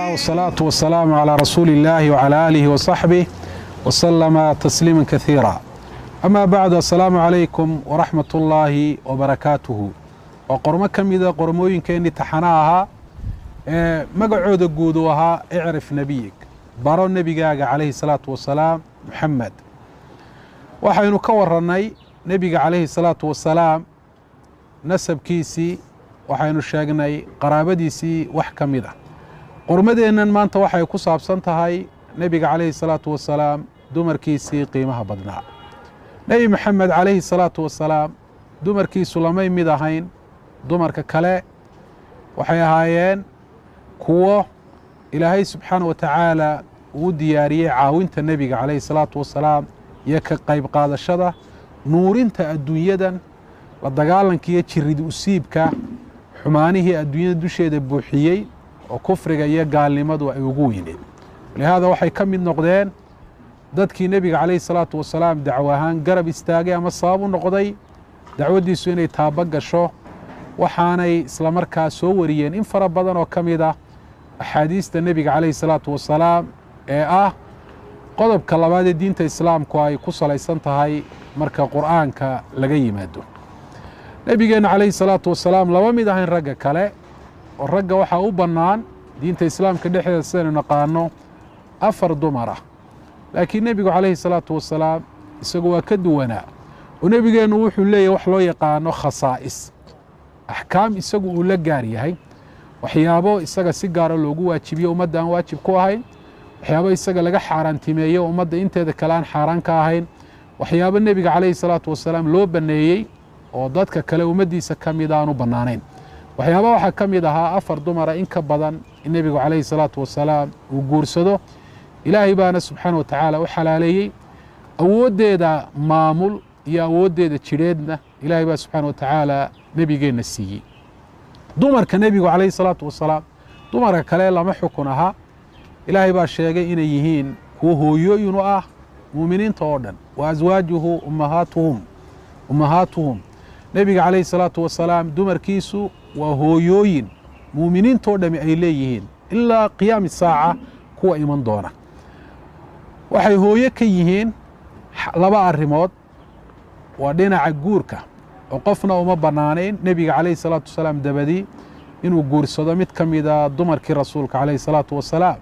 الله والصلاة والسلام على رسول الله وعلى آله وصحبه وسلم تسليما كثيرا. أما بعد، السلام عليكم ورحمة الله وبركاته. وقرمة كميدة قرموين كيني تحناها مقعود قودوها اعرف نبيك بارو النبي عليه الصلاة والسلام محمد. waxaynu ka warranay nebiga calayhi salaatu wasalaam nasabkiisii, waxaynu sheegnay qaraabadiisii wax ka mid ah. qormadeennan maanta waxay ku saabsan tahay nebiga calayhi salaatu wasalaam dumarkiisii qiimaha badnaa. nebi maxamed calayhi salaatu wasalaam dumarkiisu lamay mid ahayn dumarka kale, waxay ahaayeen kuwo ilaahay subxaana wa tacaala uu diyaariyey caawinta nebiga calayhi salaatu wasalaam iyo ka qayb qaadashada nuurinta adduunyadan, la dagaalanka iyo jirid usiibka xumaanihii adduunyada dusheeda buuxiyey oo kufriga iyo gaalnimadu ay ugu weyneed. lihaada waxay ka mid noqdeen dadkii nebiga calayhi salaatu wasalaam dacwo ahaan garab istaagay ama sabab u noqday dacwaddiisu inay taaba gasho. waxaanay isla markaa soo wariyeen in fara badan oo ka mid ah axaadiista nebiga calayhi salaatu wasalaam ee ah qodobka labaad ee diinta islaamku ay ku salaysan tahay marka qur'aanka laga yimaado. nebigeenna calayhi salaatu wasalaam lama mid ahayn ragga kale, oo ragga waxaa u bannaan diinta islaamka dhexdeeda sidaynu naqaano 4 dumar ah. laakiin nebigu calayhi salaatu wasalaam isagu waa ka duwanaa, oo nebigeennu wuxuu leeyahy wax loo yaqaano khasaa'is, axkaam isagu uu la gaar yahay, waxyaabo isaga si gaara loogu waajibiyo ummadda aan waajib ku ahayn, waxyaabo isaga laga xaaraantimeeyo ummadda inteeda kale aan xaaraan ka ahayn, waxyaabo nebiga calayhi salaatu wasalaam loo banneeyey oo dadka kale ummaddiisa ka mid aanu bannaanayn. waxyaaba waxaa ka mid ahaa 4 dumara in ka badan in nebigu calayhi salaatu wasalaam uu guursado. ilaahay baana subxaana wa tacaala u xalaaleeyey, awooddeeda maamul iyo awooddeeda jidheedna ilaahay baa subxaana wa tacaala nebigeenna siiyey. dumarka nebigu calayhi salaatu wasalaam dumarka kale lama xukun ahaa. ilaahay baa sheegay inay yihiin kuwo hooyooyin u ah muuminiinta oo dhan, wa aswaajuhu ummahaatuhum. nebiga calayhi salaatu wasalaam dumarkiisu waa hooyooyin muuminiinta oo dhami ay leeyihiin ilaa qiyaami saaca kuwa iman doona. waxay hooyo ka yihiin 2 arrimood. waa dhinaca guurka oo qofna uma bannaanayn nebiga calayhi salaatu wasalaam dabadii inuu guursado mid ka mida dumarkii rasuulka calayhi salaatu wasalaam,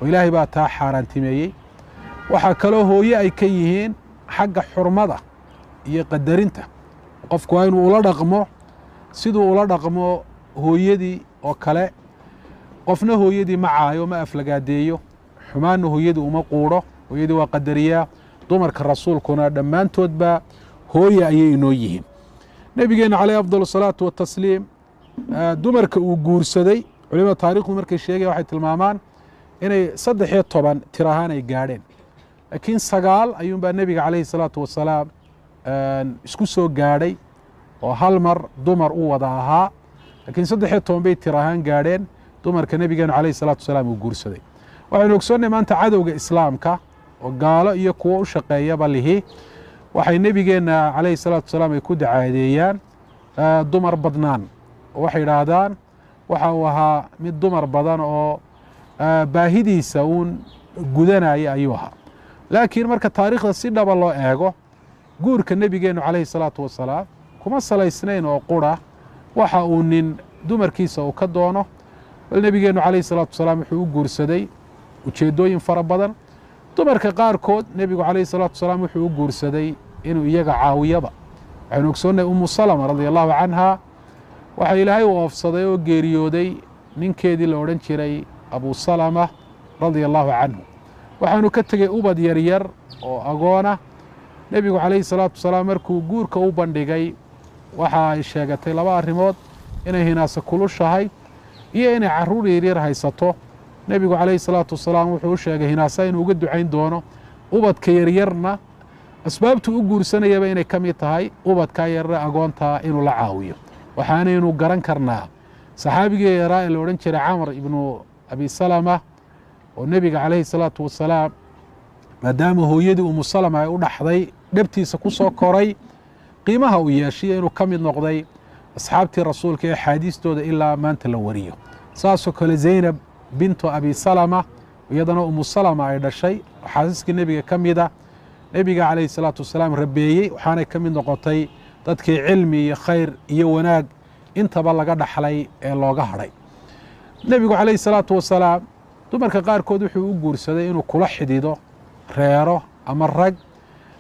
oo ilaahay baa taa xaaraantimeeyey. waxaa kaloo hooye ay ka yihiin xagga xurmada iyo qadarinta. qofku waa inuu ula dhaqmo siduu ula dhaqmo hooyadii oo kale. qofna hooyadii ma caayo, ma aflagaadeeyo, xumaanna hooyadii uma quudho, hooyadii waa qadariyaa. dumarka rasuulkuna dhammaantoodba hooye ayay inoo yihiin. nebigeenna calayhi afdal salaatu watasliim dumarka uu guursaday, culimada taarikhdu markay sheegaya waxay tilmaamaan inay 13 tir ahaan ay gaadheen, laakiin 9 ayuunbaa nebiga calayhi salaatu wasalaam isku soo gaadhay oo hal mar dumar u wada ahaa, laakiin 13 bay tir ahaan gaadheen dumarka nebigeenu calayhi salaatu wasalaam uu guursaday. waxaynu ogsoonnay maanta cadowga islaamka oo gaalo iyo kuwo u shaqeeyaba lihi waxay nebigeenna calayhi salaatu wasalaam ay ku dacaadeeyaan dumar badnaan, oo waxay idhaahdaan waxa uu ahaa mid dumar badan oo baahidiisa uun gudanaya ayuu ahaa. laakiin marka taariikhda si dhaba loo eego, guurka nebigeennu calayhi salaatu wasalaam kuma salaysnayn oo qura waxa uu nin dumarkiisa uu ka doono, bal nebigeennu calayhi salaatu wasalaam wuxuu u guursaday ujeeddooyin fara badan. dumarka qaarkood nebigu calayhi salaatu wasalaam wuxuu u guursaday inuu iyaga caawiyaba. waxaynu ogsoonnay ummu salama radia allahu canha, waxaa ilaahay u oofsaday oo geeriyooday ninkeedii la odhan jiray abu salama radia allahu canhu. waxaanu ka tegey ubad yaryar oo agoona. nebigu calayhi salaatu wasalaam markuu guurka u bandhigay waxa ay sheegatay 2 arrimood: inay hinaasa kulushahay iyo inay carruur yaryar haysato. nebigu calayhi salaatu wasalaam wuxuu u sheegay hinaasa inuu uga ducayn doono, ubadka yaryarna asbaabtuu u guursanayaba inay ka mid tahay ubadkaa yarre agoontaa inuu la caawiyo. waxaanaynu garan karnaa saxaabigii yaraa ee la odhan jiray camar ibnu abi salama, oo nebiga calayhi salaatu wasalaam maadaama hooyadii ummu salama ay u dhaxday dhabtiisa ku soo koray, qiimaha uu yeeshiya inuu ka mid noqday asxaabtii rasuulka ee axaadiistooda ilaa maanta la wariyo. saasoo kale zaynab bintu abi salama iyadana umu salama ay dhashay xaasaskii nebiga ka mida nebiga calayhi salaatu wasalaam rabeeyey waxaanay ka mid noqotay dadkii cilmi iyo khayr iyo wanaag intaba laga dhaxlay ee looga hadhay nebigu calayhi salaatu wasalaam dumarka qaarkood wuxuu u guursaday inuu kula xidido reero ama rag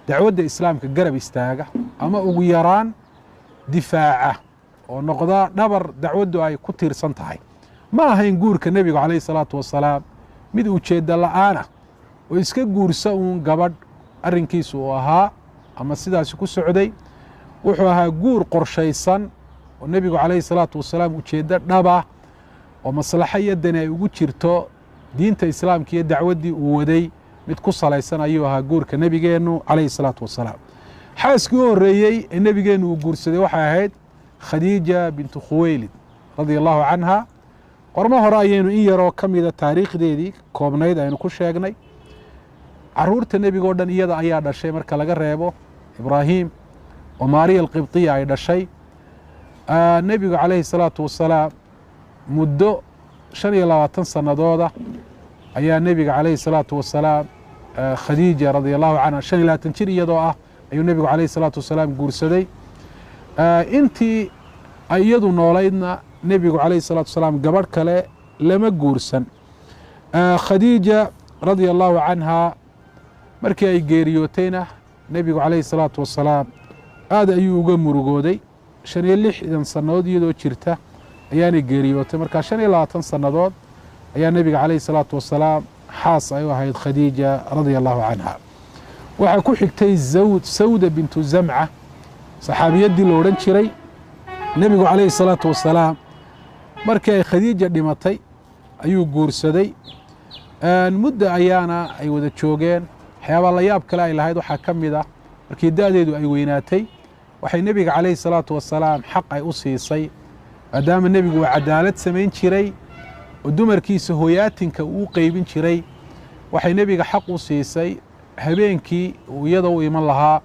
dacwadda islaamka garab istaaga ama ugu yaraan difaaca oo noqda dhabar dacwaddu ay ku tiirsan tahay ma ahayn guurka nebigu calayhi salaatu wasalaam mid ujeedda la'aana oo iska guursa uun gabadh arrinkiisu uu ahaa ama sidaasi ku socday wuxuu ahaa guur qorshaysan oo nebigu calayhi salaatu wasalaam ujeeddo dhaba oo maslaxo iyo dani ay ugu jirto diinta islaamka iyo dacwaddii uu waday mid ku salaysan ayuu ahaa guurka nebigeennu calayhi salaatu wasalaam xaaskii u horreeyey ee nebigeennu uu guursaday waxay ahayd khadiija bintu khuweylid radia allahu canha qormo hore ayaynu in yaroo ka mida taariikhdeedii koobnayd aynu ku sheegnay caruurta nebigoo dhan iyada ayaa dhashay marka laga reebo ibraahim oo maariya alqibtiya ay dhashay nebigu calayhi salaatu wasalaam muddo 25 sanadooda ayaa nebiga calayhi salaatu wasalaam khadiija radia allahu canha 25 jir iyadoo ah ayuu nebigu calayhi salaatu wasalaam guursaday intii ay iyadu noolaydna nebigu calayhi salaatu wasalaam gabadh kale lama guursan khadiija radia allahu canha markii ay geeriyootayna nebigu calayhi salaatu wasalaam aad ayuu uga murugooday 56 sannadood iyadoo jirta ayaanay geeriyootay markaa 25 sannadood ayaa nebiga calayhi salaatu wasalaam xaas ay u ahayd khadiija radia allahu canha waxaa ku xigtay sawda bintu zamca saxaabiyaddii lo odhan jiray nebigu calayhi salaatu wasalaam markii ay khadiija dhimatay ayuu guursaday muddo ayaana ay wada joogeen waxyaabaa la yaab kale ay lahayd waxaa ka mid ah markii da'deedu ay weynaatay waxay nebiga calayhi salaatu wasalaam xaq ay u siisay maadaama nebigu uu cadaalad samayn jiray oo dumarkiisa hoyaatinka uu qeybin jiray waxay nebiga xaq u siisay habeenkii uu iyada u iman lahaa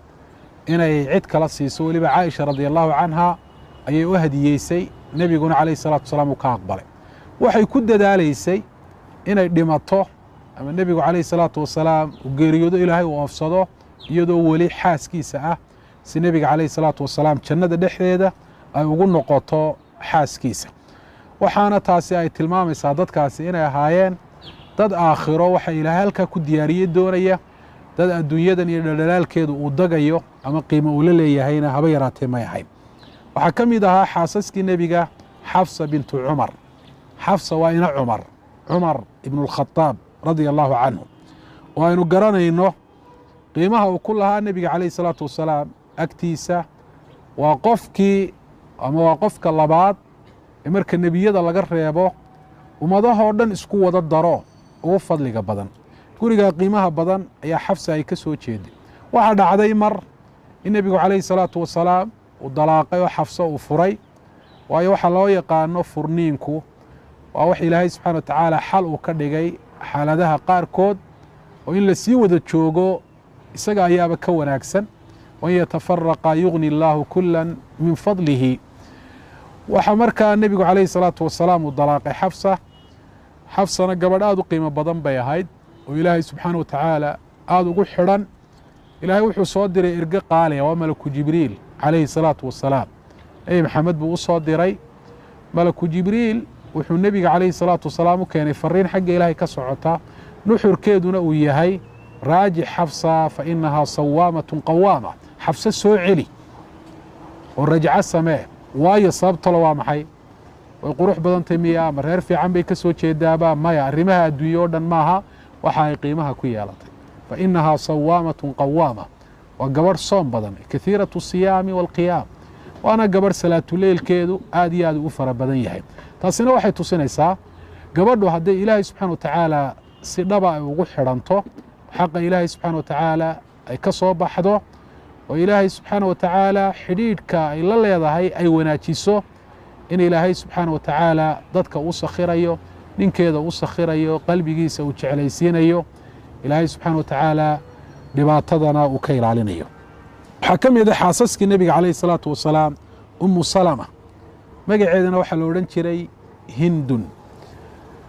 inay cid kala siiso weliba caaisha radia allahu canha ayay u hadiyeysay nebiguna calayhi salaatu wasalaam uu ka aqbalay waxay ku dadaalaysay inay dhimato ama nebigu calayhi salaatu wasalaam uu geeriyoodo ilaahay uu oofsado iyadoo weli xaaskiisa ah si nebiga calayhi salaatu wasalaam jannada dhexdeeda ay ugu noqoto xaaskiisa waxaana taasi ay tilmaamaysaa dadkaasi inay ahaayeen dad aakhiro waxa ilaahay halkaa ku diyaariyey doonaya dad adduunyadan iyo dhaldhalaalkeedu uu dagayo ama qiimo uu la leeyahayna haba yaraatee may ahayn waxaa ka mid ahaa xaasaskii nebiga xafsa bintu cumar xafsa waa ina cumar ibnu alkhadaab radia allahu canhu oo aynu garanayno qiimaha uu ku lahaa nebiga calayhi salaatu wasalaam agtiisa waa qofkii ama waa qofka labaad ee marka nebiyada laga reebo ummadahoo dhan isku wada daro ugu fadliga badan gurigaa qiimaha badan ayaa xafsa ay ka soo jeeday waxaa dhacday mar in nebigu calayhi salaatu wasalaam uu dalaaqay oo xafsa uu furay waayo waxaa loo yaqaano furniinku waa wax ilaahay subxana wa tacaala xal uu ka dhigay xaaladaha qaarkood oo in la sii wada joogo isaga ayaaba ka wanaagsan wan yatafaraqa yugni allaahu kulan min fadlihi waxaa markaa nebigu calayhi salaatu wasalaam uu dalaaqay xafsana gabadh aad u qiimo badan bay ahayd oo ilaahay subxaana wa tacaala aada ugu xidhan ilaahay wuxuu soo diray erge qaaliya waa malaku jibriil calayhi salaatu wasalaam nebi maxamed buu u soo diray malaku jibriil wuxuu nebiga calayhi salaatu wasalaam u keenay fariin xagga ilaahay ka socota nuxurkeeduna uu yahay raajix xafsa fa inahaa sawaamatun qawaama xafse soo celi oo rajco samee waayo sababtalo waa maxay way qurux badantay miya ama reer fiican bay ka soo jeedaaba maya arrimaha adduunye oo dhan maaha waxa ay qiimaha ku yeelatay fa inahaa sawaamatun qawaama waa gabadh soom badan kahiiratu siyaami waalqiyaam waana gabadh salaatuleylkeedu aad iyo aad ugu fara badan yahay taasina waxay tusinaysaa gabadhu hadday ilaahay subxana wa tacaala si dhaba ay ugu xidhanto xaqa ilaahay subxaana wa tacaala ay ka soo baxdo oo ilaahay subxaana wa tacaala xidhiidhka ay la leedahay ay wanaajiso in ilaahay subxaana wa tacaala dadka u sakhirayo ninkeeda u sakhirayo qalbigiisa uu jeclaysiinayo ilaahay subxaana wa tacaala dhibaatadana uu ka ilaalinayo waxaa ka mid a xaasaskii nebiga calayhi salaatu wasalaam umu salama magaceedana waxaa la odhan jiray hindun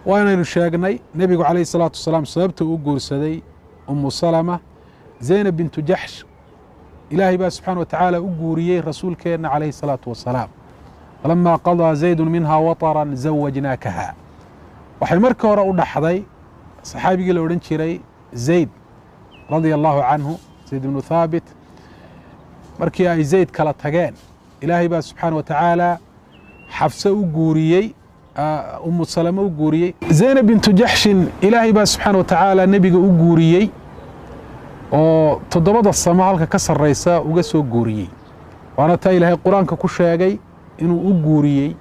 waanaynu sheegnay nebigu calayhi salaatu wasalaam sababta uu guursaday umu salama zaynab bintu jaxsh ilaahay baa subxaana wa tacaala u guuriyey rasuulkeenna calayhi salaatu wasalaam falamaa qadaa zaydun minhaa wataran zawajnaakaha waxay markii hore u dhaxday saxaabigii la odhan jiray zayd radia allahu canhu zayd ibnu thaabit markii ay zayd kala tageen ilaahay baa subxaana wa tacaala xafse u guuriyey umu salama u guuriyey zaynab bintu jaxshin ilaahay baa subxaana wa tacaala nebiga u guuriyey oo 7 samo halka ka sarraysa uga soo guuriyey waana taa ilaahay qur-aanka ku sheegay inuu u guuriyey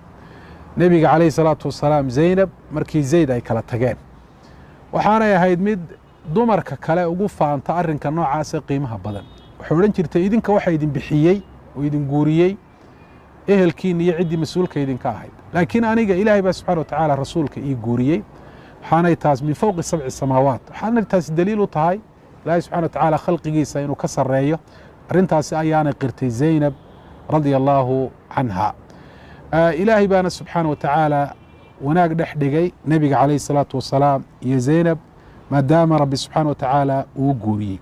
nebiga calayhi salaatu wasalaam zaynab markii zayd ay kala tageen waxaanay ahayd mid dumarka kale ugu faanta arrinka noocaasa qiimaha badan waxay odhan jirtay idinka waxa idin bixiyey oo idin guuriyey ehelkiina iyo ciddii mas-uulka idinka ahayd laakiin aniga ilaahay baa subxana wa tacaala rasuulka ii guuriyey waxaanay taas min fowqi 7 samaawaat waxaanay taasi daliil u tahay ilaahay subxana wa tacaala khalqigiisa inuu ka sarreeyo arrintaasi ayaanay qirtay zaynab radia allaahu canha ilaahay baana subxaana wa tacaala wanaag dhex dhigay nebiga calayhi salaatu wasalaam iyo zaynab maadaama rabbi subxaana wa tacaala uu guuriyey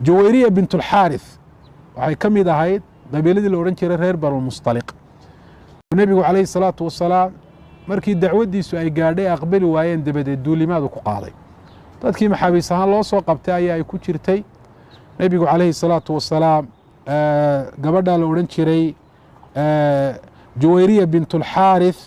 juwayriya bintulxaarith waxay ka mid ahayd qabiiladii la odhan jiray reer banulmustaliq nebigu calayhi salaatu wasalaam markii dacwaddiisu ay gaadhay aqbali waayeen dabadeed duulimaadu ku qaaday dadkii maxaabiis ahaan loo soo qabtay ayaa ay ku jirtay nebigu calayhi salaatu wasalaam gabadhaa la odhan jiray juwayriya bintulxaarith